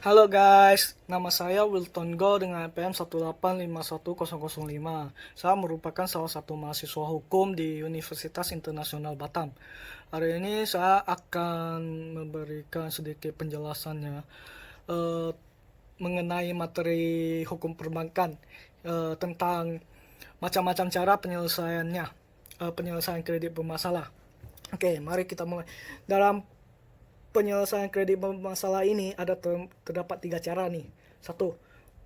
Halo guys, nama saya Wilton Go dengan NPM 1851005. Saya merupakan salah satu mahasiswa hukum di Universitas Internasional Batam. Hari ini saya akan memberikan sedikit penjelasannya eh, mengenai materi hukum perbankan, tentang macam-macam cara penyelesaiannya, penyelesaian kredit bermasalah. Oke, mari kita mulai. Dalam penyelesaian kredit bermasalah ini terdapat tiga cara nih. Satu,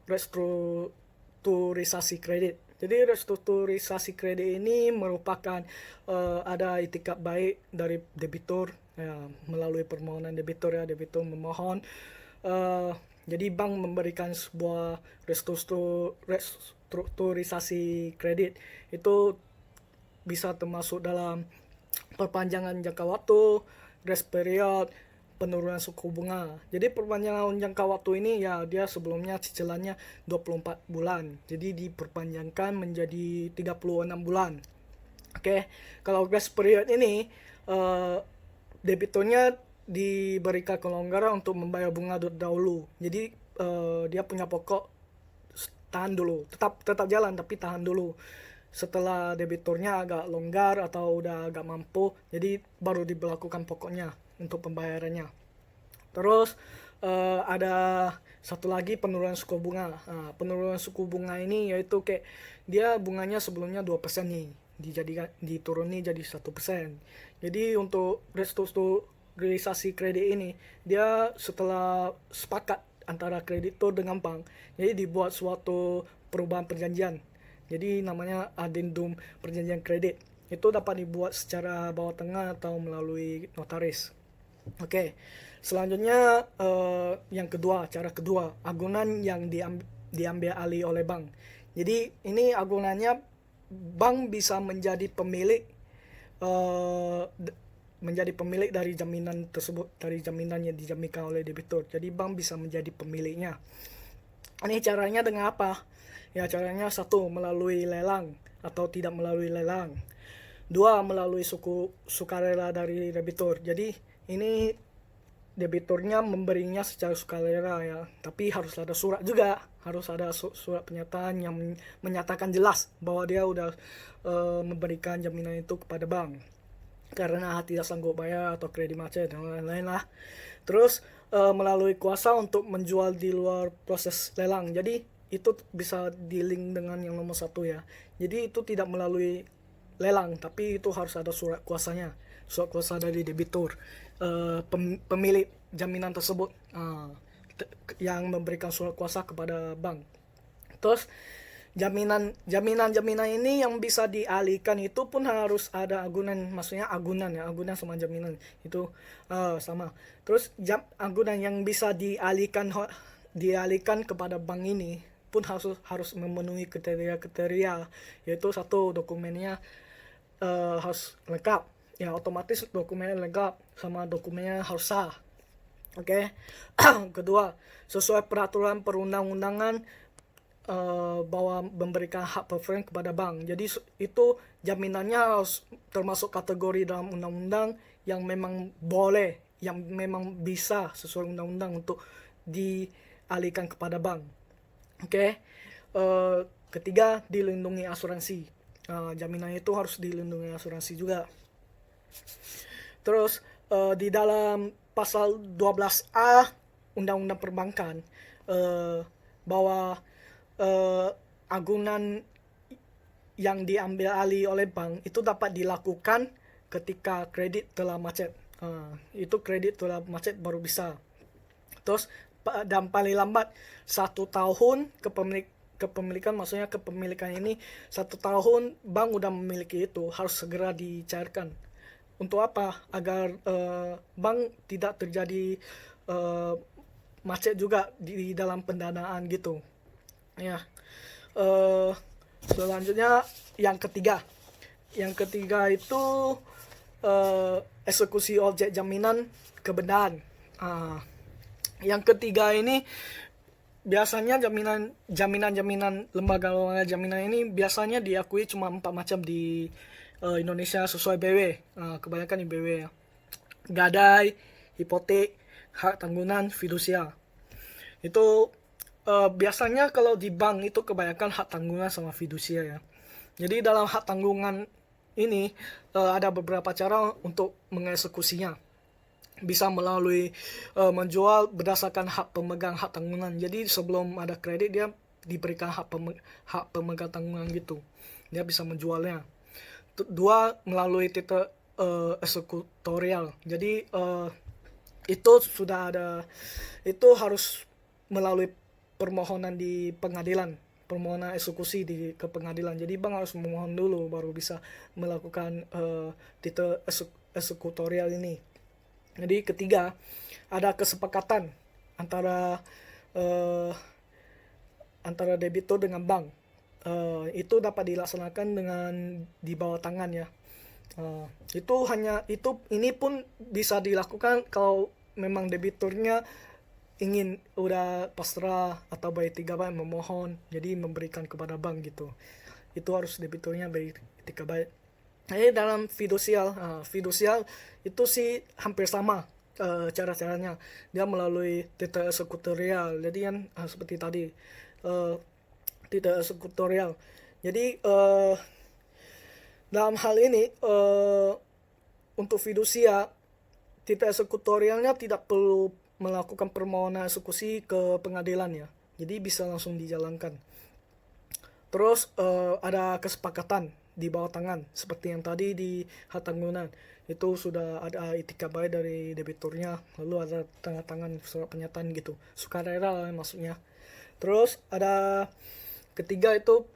restrukturisasi kredit. Jadi restrukturisasi kredit ini merupakan ada itikat baik dari debitur, ya, melalui permohonan debitur, ya, debitur memohon. Jadi bank memberikan sebuah restrukturisasi kredit. Itu bisa termasuk dalam perpanjangan jangka waktu, grace period, penurunan suku bunga. Jadi perpanjangan jangka waktu ini ya dia sebelumnya cicilannya 24 bulan. Jadi diperpanjangkan menjadi 36 bulan. Oke, kalau grace period ini debiturnya diberikan kelonggaran untuk membayar bunga dahulu. Jadi dia punya pokok tahan dulu, tetap jalan tapi tahan dulu. Setelah debiturnya agak longgar atau udah agak mampu, jadi baru diberlakukan pokoknya untuk pembayarannya. Terus ada satu lagi penurunan suku bunga. Nah, penurunan suku bunga ini yaitu kayak dia bunganya sebelumnya 2% nih, dituruni jadi 1%. Jadi untuk restrukturisasi kredit ini dia setelah sepakat antara kreditur dengan bank, jadi dibuat suatu perubahan perjanjian. Jadi namanya addendum perjanjian kredit. Itu dapat dibuat secara bawah tengah atau melalui notaris. Oke, selanjutnya yang kedua, cara kedua, agunan yang diambil alih oleh bank. Jadi ini agunannya bank bisa menjadi pemilik, uh, dari jaminan tersebut, dari jaminan yang dijaminkan oleh debitur. Jadi bank bisa menjadi pemiliknya. Ini caranya dengan apa? Ya caranya satu, melalui lelang atau tidak melalui lelang. Dua, melalui sukarela dari debitur. Jadi ini debiturnya memberinya secara sukarela, ya, tapi harus ada surat juga, harus ada surat pernyataan yang menyatakan jelas bahwa dia udah memberikan jaminan itu kepada bank karena tidak sanggup bayar atau kredit macet dan lain-lain lah. Terus melalui kuasa untuk menjual di luar proses lelang. Jadi itu bisa di-link dengan yang nomor satu, ya. Jadi itu tidak melalui lelang, tapi itu harus ada surat kuasanya, surat kuasa dari debitur, pemilik jaminan tersebut, yang memberikan surat kuasa kepada bank. Terus jaminan ini yang bisa dialihkan itu pun harus ada agunan, maksudnya agunan, ya, agunan sama jaminan itu sama. Terus agunan yang bisa dialihkan kepada bank ini pun harus memenuhi kriteria, yaitu satu, dokumennya harus lengkap, ya, otomatis dokumennya lengkap sama dokumennya harus sah. Oke. Kedua, sesuai peraturan perundang-undangan bahwa memberikan hak preferensi kepada bank. Jadi itu jaminannya harus termasuk kategori dalam undang-undang yang memang boleh, yang memang bisa sesuai undang-undang untuk dialihkan kepada bank. Oke. Ketiga, dilindungi asuransi. Jaminan itu harus dilindungi asuransi juga. Terus di dalam pasal 12A Undang-Undang Perbankan, bahwa agunan yang diambil alih oleh bank itu dapat dilakukan ketika kredit telah macet. Itu kredit telah macet baru bisa. Terus dan paling lambat 1 tahun kepemilikan, maksudnya kepemilikan ini 1 tahun bank udah memiliki, itu harus segera dicairkan. Untuk apa? Agar bank tidak terjadi macet juga di dalam pendanaan gitu, ya. Selanjutnya yang ketiga itu eksekusi objek jaminan kebenaran. Yang ketiga ini biasanya jaminan lembaga jaminan ini biasanya diakui cuma 4 macam di Indonesia sesuai BW. Kebanyakan di BW, ya. Gadai, hipotek, hak tanggungan, fidusia. Itu biasanya kalau di bank itu kebanyakan hak tanggungan sama fidusia ya. Jadi dalam hak tanggungan ini ada beberapa cara untuk mengeksekusinya. Bisa melalui menjual berdasarkan hak pemegang hak tanggungan. Jadi sebelum ada kredit dia diberikan hak pemegang tanggungan gitu. Dia bisa menjualnya. Dua, melalui titel eksekutorial. Jadi itu sudah ada, itu harus melalui permohonan di pengadilan, permohonan eksekusi ke pengadilan. Jadi bank harus memohon dulu baru bisa melakukan titel eksekutorial ini. Jadi ketiga, ada kesepakatan antara uh, antara debitur dengan bank. Itu dapat dilaksanakan dengan di bawah tangan ya. Ini pun bisa dilakukan kalau memang debiturnya ingin udah pasrah atau by 3 memohon, jadi memberikan kepada bank gitu. Itu harus debiturnya by 3. Dalam fidusial itu sih hampir sama cara-caranya. Dia melalui titel eksekutorial. Jadi kan seperti tadi titel eksekutorial. Jadi dalam hal ini untuk fidusia, titel eksekutorialnya tidak perlu melakukan permohonan eksekusi ke pengadilan ya. Jadi bisa langsung dijalankan. Terus ada kesepakatan di bawah tangan seperti yang tadi di hak tanggungan. Itu sudah ada itikad baik dari debiturnya, lalu ada tanda tangan surat pernyataan gitu. Sukarela lah maksudnya. Terus ada ketiga itu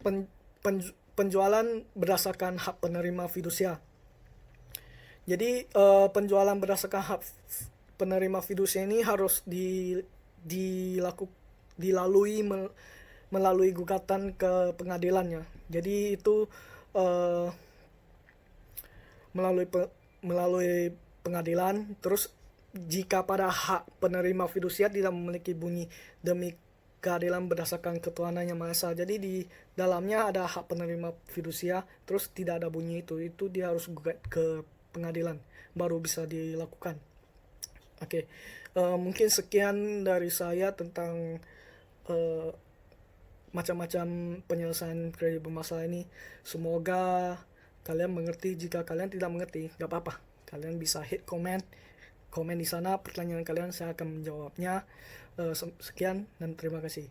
penjualan berdasarkan hak penerima fidusia. Jadi penjualan berdasarkan hak penerima fidusia ini harus dilalui melalui gugatan ke pengadilannya. Jadi itu melalui pengadilan. Terus jika pada hak penerima fidusia tidak memiliki bunyi demi keadilan berdasarkan ketuhanan yang Maha Esa. Jadi di dalamnya ada hak penerima fidusia, terus tidak ada bunyi itu dia harus gugat ke pengadilan baru bisa dilakukan. Oke, mungkin sekian dari saya tentang macam-macam penyelesaian kredit bermasalah ini. Semoga kalian mengerti. Jika kalian tidak mengerti, gak apa-apa. Kalian bisa hit komen di sana pertanyaan kalian, saya akan menjawabnya. Sekian dan terima kasih.